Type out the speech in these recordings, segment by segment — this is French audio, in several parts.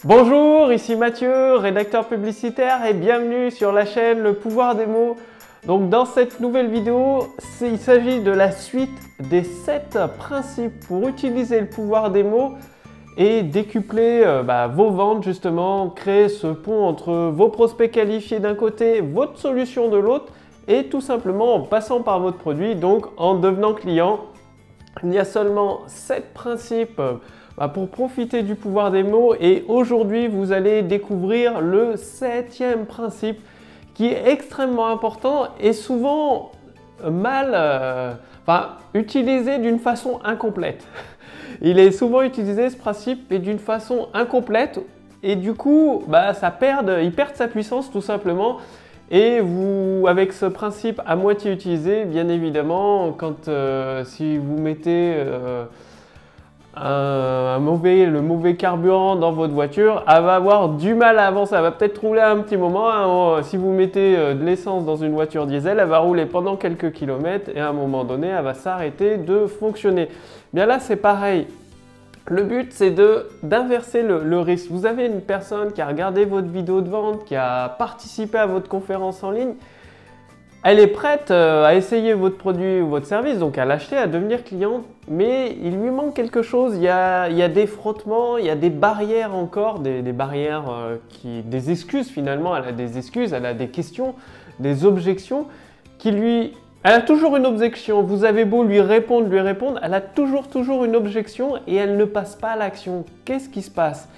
Bonjour, ici Mathieu, rédacteur publicitaire et bienvenue sur la chaîne Le Pouvoir des mots. Donc dans cette nouvelle vidéo, il s'agit de la suite des 7 principes pour utiliser le pouvoir des mots et décupler vos ventes justement, créer ce pont entre vos prospects qualifiés d'un côté, votre solution de l'autre et tout simplement en passant par votre produit, donc en devenant client. Il y a seulement 7 principes pour profiter du pouvoir des mots et aujourd'hui vous allez découvrir le 7e principe qui est extrêmement important et souvent utilisé d'une façon incomplète. Il est souvent utilisé ce principe mais d'une façon incomplète et du coup il perd sa puissance tout simplement. Et vous, avec ce principe à moitié utilisé, bien évidemment, si vous mettez le mauvais carburant dans votre voiture, elle va avoir du mal à avancer. Elle va peut-être rouler un petit moment. Si vous mettez de l'essence dans une voiture diesel, elle va rouler pendant quelques kilomètres et à un moment donné, elle va s'arrêter de fonctionner. Bien là, c'est pareil. Le but, c'est d'inverser le risque. Vous avez une personne qui a regardé votre vidéo de vente, qui a participé à votre conférence en ligne. Elle est prête à essayer votre produit ou votre service, donc à l'acheter, à devenir cliente. Mais il lui manque quelque chose. Il y a des frottements, il y a des barrières encore, des barrières, des excuses finalement. Elle a des excuses, elle a des questions, des objections qui lui... Elle a toujours une objection, vous avez beau lui répondre, elle a toujours une objection et elle ne passe pas à l'action. Qu'est-ce qui se passe?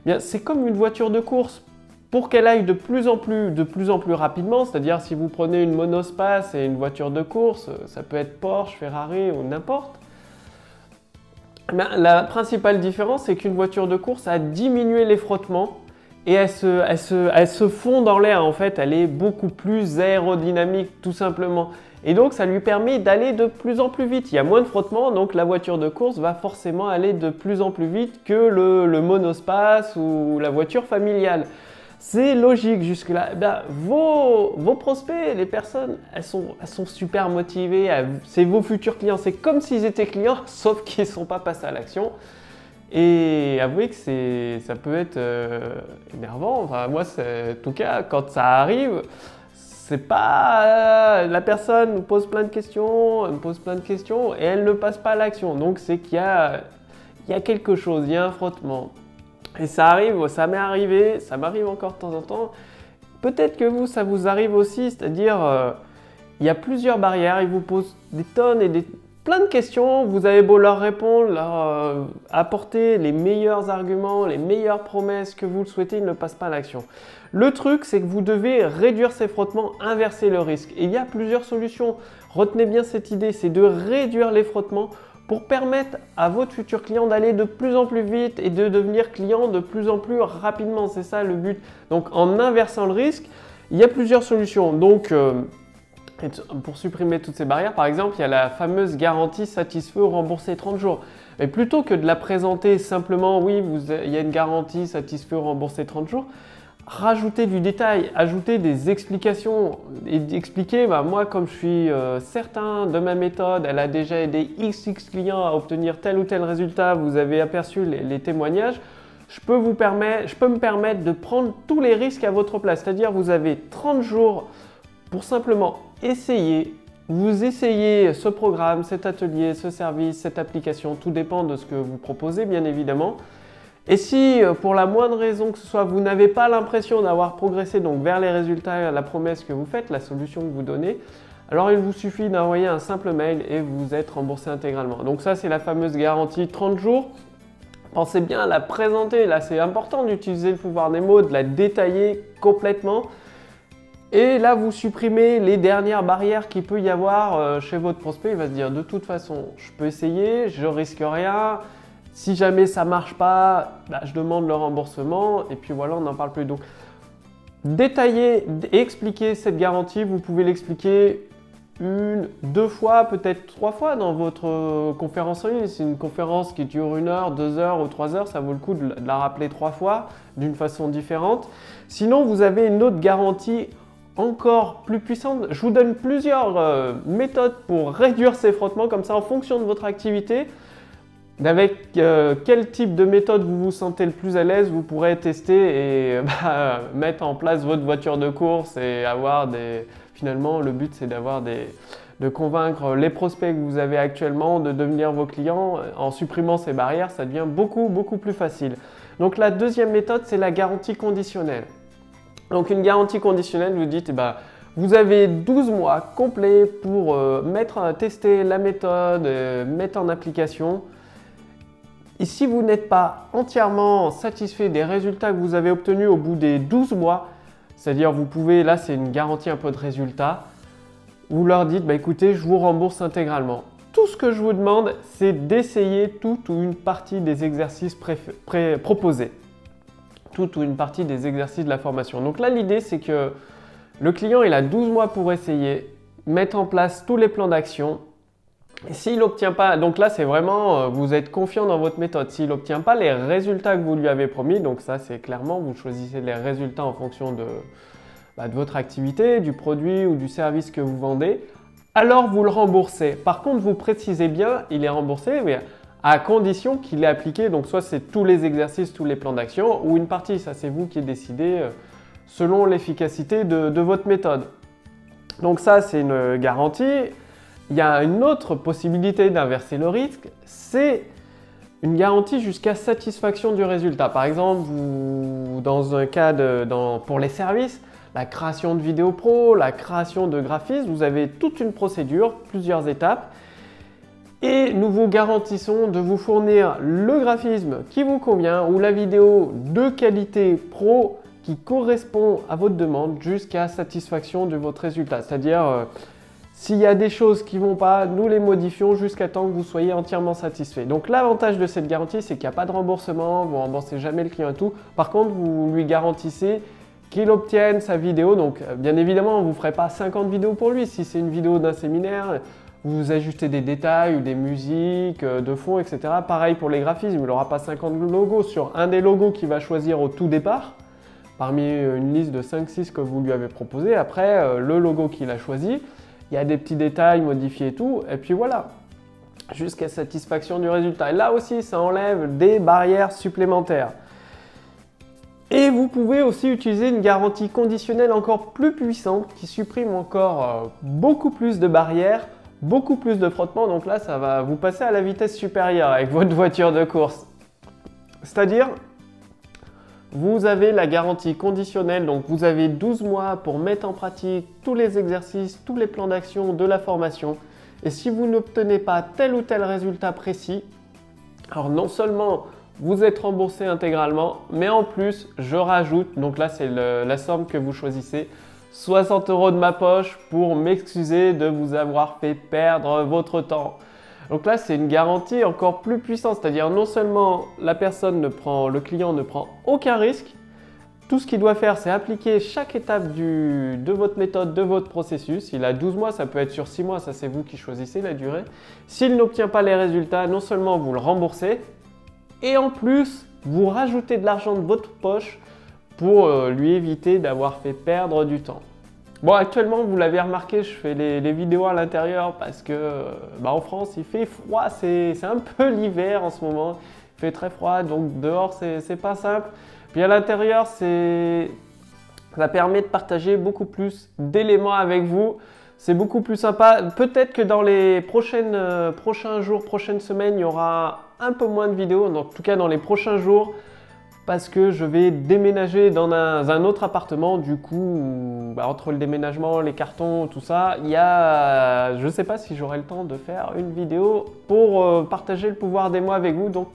Bien, c'est comme une voiture de course. Pour qu'elle aille de plus en plus rapidement, c'est-à-dire si vous prenez une monospace et une voiture de course, ça peut être Porsche, Ferrari ou n'importe. La principale différence, c'est qu'une voiture de course a diminué les frottements et elle se fond dans l'air en fait, elle est beaucoup plus aérodynamique tout simplement. Et donc ça lui permet d'aller de plus en plus vite. Il y a moins de frottements, donc la voiture de course va forcément aller de plus en plus vite que le monospace ou la voiture familiale. C'est logique jusque-là. Vos prospects, les personnes, elles sont super motivées. C'est vos futurs clients. C'est comme s'ils étaient clients, sauf qu'ils ne sont pas passés à l'action. Et avouez que ça peut être énervant. Enfin, moi, en tout cas, quand ça arrive, c'est pas la personne nous pose plein de questions, elle me pose plein de questions et elle ne passe pas à l'action. Donc c'est qu'il y a quelque chose, il y a un frottement. Et ça arrive, ça m'est arrivé, ça m'arrive encore de temps en temps. Peut-être que vous, ça vous arrive aussi, c'est-à-dire il y a plusieurs barrières, ils vous posent des tonnes et plein de questions. Vous avez beau leur répondre, leur apporter les meilleurs arguments, les meilleures promesses que vous le souhaitez, ils ne passent pas à l'action. Le truc, c'est que vous devez réduire ces frottements, inverser le risque. Et il y a plusieurs solutions. Retenez bien cette idée, c'est de réduire les frottements pour permettre à votre futur client d'aller de plus en plus vite et de devenir client de plus en plus rapidement. C'est ça le but. Donc en inversant le risque, il y a plusieurs solutions. Donc pour supprimer toutes ces barrières, par exemple, il y a la fameuse garantie satisfait ou remboursé 30 jours. Mais plutôt que de la présenter simplement, oui, il y a une garantie satisfait ou remboursé 30 jours, rajoutez du détail, ajoutez des explications et expliquer, moi comme je suis certain de ma méthode, elle a déjà aidé XX clients à obtenir tel ou tel résultat, vous avez aperçu les témoignages, je peux me permettre de prendre tous les risques à votre place. C'est-à-dire vous avez 30 jours pour simplement essayer, vous essayez ce programme, cet atelier, ce service, cette application, tout dépend de ce que vous proposez bien évidemment. Et si pour la moindre raison que ce soit, vous n'avez pas l'impression d'avoir progressé donc vers les résultats, la promesse que vous faites, la solution que vous donnez, alors il vous suffit d'envoyer un simple mail et vous êtes remboursé intégralement. Donc ça, c'est la fameuse garantie 30 jours. Pensez bien à la présenter. Là, c'est important d'utiliser le pouvoir des mots, de la détailler complètement. Et là, vous supprimez les dernières barrières qu'il peut y avoir chez votre prospect. Il va se dire, de toute façon, je peux essayer, je risque rien. Si jamais ça ne marche pas, je demande le remboursement et puis voilà, on n'en parle plus. Donc, détailler et expliquer cette garantie, vous pouvez l'expliquer 1, 2 fois, peut-être 3 fois dans votre conférence en ligne. C'est une conférence qui dure 1 heure, 2 heures ou 3 heures, ça vaut le coup de la rappeler 3 fois d'une façon différente. Sinon, vous avez une autre garantie encore plus puissante. Je vous donne plusieurs méthodes pour réduire ces frottements comme ça en fonction de votre activité. d'avec quel type de méthode vous vous sentez le plus à l'aise, vous pourrez tester et mettre en place votre voiture de course et avoir des... Finalement, le but c'est de convaincre les prospects que vous avez actuellement de devenir vos clients. En supprimant ces barrières, ça devient beaucoup plus facile. Donc la deuxième méthode, c'est la garantie conditionnelle. Donc une garantie conditionnelle, vous dites, vous avez 12 mois complets pour tester la méthode, mettre en application. Et si vous n'êtes pas entièrement satisfait des résultats que vous avez obtenus au bout des 12 mois, c'est-à-dire vous pouvez, là c'est une garantie un peu de résultat, vous leur dites, écoutez, je vous rembourse intégralement. Tout ce que je vous demande, c'est d'essayer toute ou une partie des exercices proposés. Toute ou une partie des exercices de la formation. Donc là, l'idée, c'est que le client, il a 12 mois pour essayer, mettre en place tous les plans d'action. Et s'il n'obtient pas, donc là, c'est vraiment, vous êtes confiant dans votre méthode. S'il n'obtient pas les résultats que vous lui avez promis, donc ça, c'est clairement, vous choisissez les résultats en fonction de votre activité, du produit ou du service que vous vendez, alors vous le remboursez. Par contre, vous précisez bien, il est remboursé, mais à condition qu'il ait appliqué, donc soit c'est tous les exercices, tous les plans d'action, ou une partie, ça c'est vous qui décidez selon l'efficacité de votre méthode. Donc ça, c'est une garantie. Il y a une autre possibilité d'inverser le risque, c'est une garantie jusqu'à satisfaction du résultat. Par exemple, dans un cas pour les services, la création de vidéos pro, la création de graphismes, vous avez toute une procédure, plusieurs étapes. Et nous vous garantissons de vous fournir le graphisme qui vous convient ou la vidéo de qualité pro qui correspond à votre demande jusqu'à satisfaction de votre résultat. C'est-à-dire, s'il y a des choses qui ne vont pas, nous les modifions jusqu'à temps que vous soyez entièrement satisfait. Donc l'avantage de cette garantie, c'est qu'il n'y a pas de remboursement, vous ne remboursez jamais le client et tout. Par contre, vous lui garantissez qu'il obtienne sa vidéo. Donc bien évidemment, on ne vous ferait pas 50 vidéos pour lui. Si c'est une vidéo d'un séminaire, vous ajustez des détails ou des musiques de fond, etc. Pareil pour les graphismes, il n'aura pas 50 logos sur un des logos qu'il va choisir au tout départ, parmi une liste de 5-6 que vous lui avez proposé. Après, le logo qu'il a choisi, il y a des petits détails modifiés et tout, et puis voilà, jusqu'à satisfaction du résultat. Et là aussi, ça enlève des barrières supplémentaires. Et vous pouvez aussi utiliser une garantie conditionnelle encore plus puissante qui supprime encore beaucoup plus de barrières, beaucoup plus de frottements. Donc là, ça va vous passer à la vitesse supérieure avec votre voiture de course. C'est-à-dire, vous avez la garantie conditionnelle, donc vous avez 12 mois pour mettre en pratique tous les exercices, tous les plans d'action de la formation. Et si vous n'obtenez pas tel ou tel résultat précis, alors non seulement vous êtes remboursé intégralement, mais en plus, je rajoute, donc là c'est la somme que vous choisissez, 60 € de ma poche pour m'excuser de vous avoir fait perdre votre temps. Donc là, c'est une garantie encore plus puissante, c'est-à-dire non seulement le client ne prend aucun risque, tout ce qu'il doit faire, c'est appliquer chaque étape de votre méthode, de votre processus. Il a 12 mois, ça peut être sur 6 mois, ça c'est vous qui choisissez la durée. S'il n'obtient pas les résultats, non seulement vous le remboursez, et en plus, vous rajoutez de l'argent de votre poche pour lui éviter d'avoir fait perdre du temps. Bon, actuellement, vous l'avez remarqué, je fais les vidéos à l'intérieur parce que en France, il fait froid, c'est un peu l'hiver en ce moment. Il fait très froid, donc dehors, c'est pas simple. Puis à l'intérieur, ça permet de partager beaucoup plus d'éléments avec vous. C'est beaucoup plus sympa. Peut-être que dans les prochains jours, prochaines semaines, il y aura un peu moins de vidéos. En tout cas, dans les prochains jours, parce que je vais déménager dans un autre appartement. Du coup, entre le déménagement, les cartons, tout ça, je ne sais pas si j'aurai le temps de faire une vidéo pour partager le pouvoir des mots avec vous. Donc,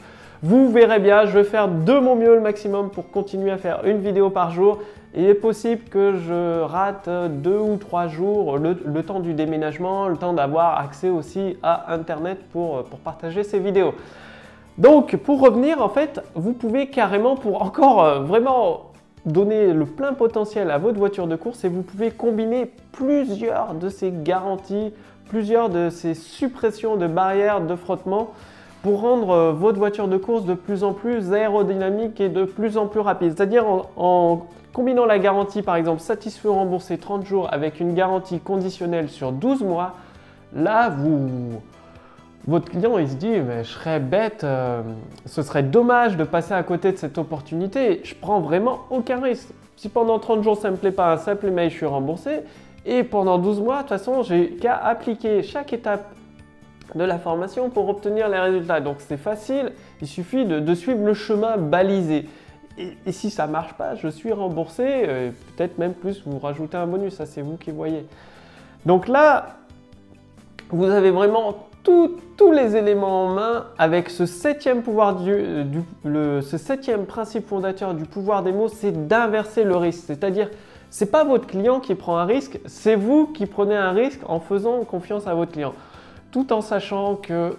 vous verrez bien, je vais faire de mon mieux le maximum pour continuer à faire une vidéo par jour. Il est possible que je rate 2 ou 3 jours, le temps du déménagement, le temps d'avoir accès aussi à Internet pour partager ces vidéos. Donc, pour revenir, en fait, vous pouvez carrément, pour encore vraiment donner le plein potentiel à votre voiture de course, et vous pouvez combiner plusieurs de ces garanties, plusieurs de ces suppressions de barrières de frottement pour rendre votre voiture de course de plus en plus aérodynamique et de plus en plus rapide. C'est-à-dire en combinant la garantie, par exemple, satisfait ou remboursé 30 jours avec une garantie conditionnelle sur 12 mois, là, votre client il se dit mais je serais bête, ce serait dommage de passer à côté de cette opportunité, je prends vraiment aucun risque. Si pendant 30 jours ça ne me plaît pas, un simple email, je suis remboursé. Et pendant 12 mois, de toute façon, j'ai qu'à appliquer chaque étape de la formation pour obtenir les résultats. Donc c'est facile, il suffit de suivre le chemin balisé. Et si ça ne marche pas, je suis remboursé, peut-être même plus, vous rajoutez un bonus, ça c'est vous qui voyez. Donc là, vous avez vraiment tous les éléments en main avec ce septième pouvoir ce septième principe fondateur du pouvoir des mots, c'est d'inverser le risque. C'est-à-dire, ce n'est pas votre client qui prend un risque, c'est vous qui prenez un risque en faisant confiance à votre client. Tout en sachant que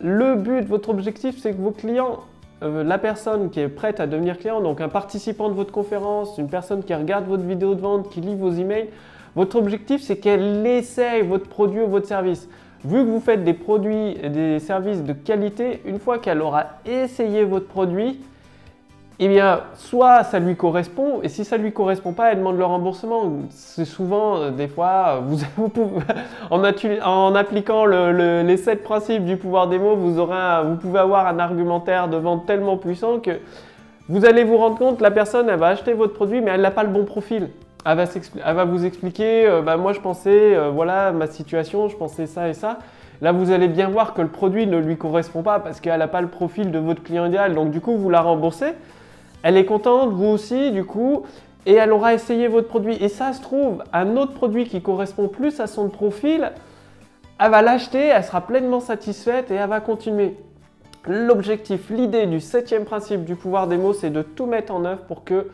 le but, votre objectif, c'est que vos clients, la personne qui est prête à devenir client, donc un participant de votre conférence, une personne qui regarde votre vidéo de vente, qui lit vos emails, votre objectif, c'est qu'elle essaye votre produit ou votre service. Vu que vous faites des produits et des services de qualité, une fois qu'elle aura essayé votre produit, eh bien, soit ça lui correspond, et si ça ne lui correspond pas, elle demande le remboursement. C'est souvent, des fois, vous pouvez, en appliquant les 7 principes du pouvoir des mots, vous pouvez avoir un argumentaire de vente tellement puissant que vous allez vous rendre compte, la personne, elle va acheter votre produit, mais elle n'a pas le bon profil. Elle va vous expliquer, moi je pensais, voilà ma situation, je pensais ça et ça. Là, vous allez bien voir que le produit ne lui correspond pas parce qu'elle n'a pas le profil de votre client idéal. Donc du coup, vous la remboursez. Elle est contente, vous aussi, du coup, et elle aura essayé votre produit. Et ça se trouve, un autre produit qui correspond plus à son profil, elle va l'acheter, elle sera pleinement satisfaite et elle va continuer. L'objectif, l'idée du septième principe du pouvoir des mots, c'est de tout mettre en œuvre pour que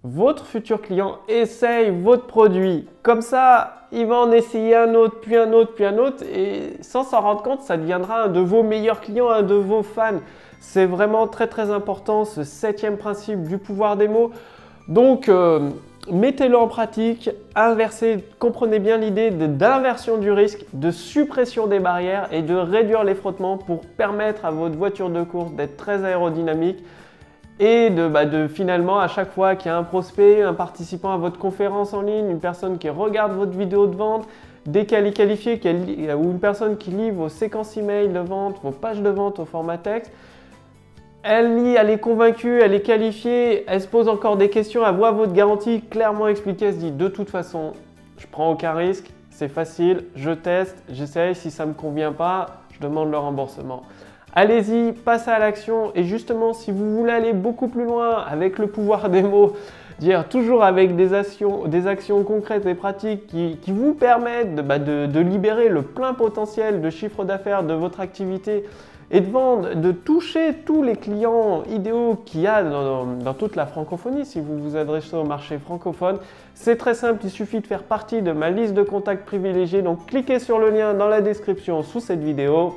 votre futur client essaye votre produit. Comme ça, il va en essayer un autre, puis un autre, puis un autre. Et sans s'en rendre compte, ça deviendra un de vos meilleurs clients, un de vos fans. C'est vraiment très très important ce septième principe du pouvoir des mots. Donc, mettez-le en pratique, inversez, comprenez bien l'idée d'inversion du risque, de suppression des barrières et de réduire les frottements pour permettre à votre voiture de course d'être très aérodynamique. Et finalement, à chaque fois qu'il y a un prospect, un participant à votre conférence en ligne, une personne qui regarde votre vidéo de vente, dès qu'elle est qualifiée, ou une personne qui lit vos séquences email de vente, vos pages de vente au format texte, elle lit, elle est convaincue, elle est qualifiée, elle se pose encore des questions, elle voit votre garantie clairement expliquée, elle se dit de toute façon, je prends aucun risque, c'est facile, je teste, j'essaye, si ça ne me convient pas, je demande le remboursement. Allez-y, passez à l'action et justement si vous voulez aller beaucoup plus loin avec le pouvoir des mots, toujours avec des actions concrètes et pratiques qui vous permettent de libérer le plein potentiel de chiffre d'affaires de votre activité et de vendre, de toucher tous les clients idéaux qu'il y a dans toute la francophonie si vous vous adressez au marché francophone. C'est très simple, il suffit de faire partie de ma liste de contacts privilégiés. Donc cliquez sur le lien dans la description sous cette vidéo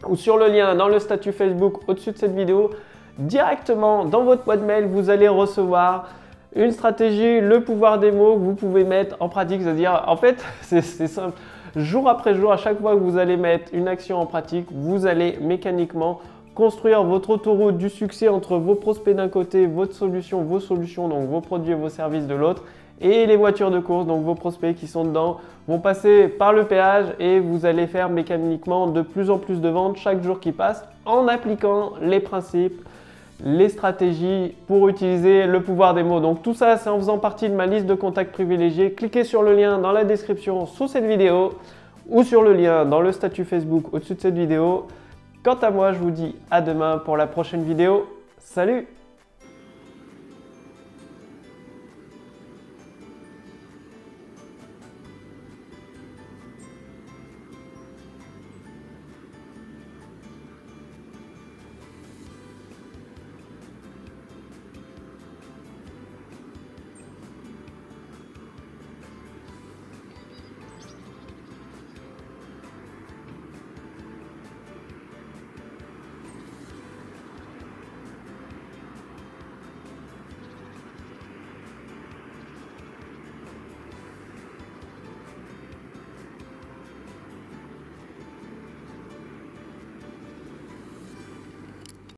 ou sur le lien dans le statut Facebook au-dessus de cette vidéo. Directement dans votre boîte mail, vous allez recevoir une stratégie, le pouvoir des mots que vous pouvez mettre en pratique. C'est-à-dire, en fait, c'est simple. Jour après jour, à chaque fois que vous allez mettre une action en pratique, vous allez mécaniquement construire votre autoroute du succès entre vos prospects d'un côté, vos solutions, donc vos produits et vos services de l'autre, et les voitures de course, donc vos prospects qui sont dedans, vont passer par le péage et vous allez faire mécaniquement de plus en plus de ventes chaque jour qui passe en appliquant les principes, les stratégies pour utiliser le pouvoir des mots. Donc tout ça, c'est en faisant partie de ma liste de contacts privilégiés. Cliquez sur le lien dans la description sous cette vidéo ou sur le lien dans le statut Facebook au-dessus de cette vidéo. Quant à moi, je vous dis à demain pour la prochaine vidéo. Salut!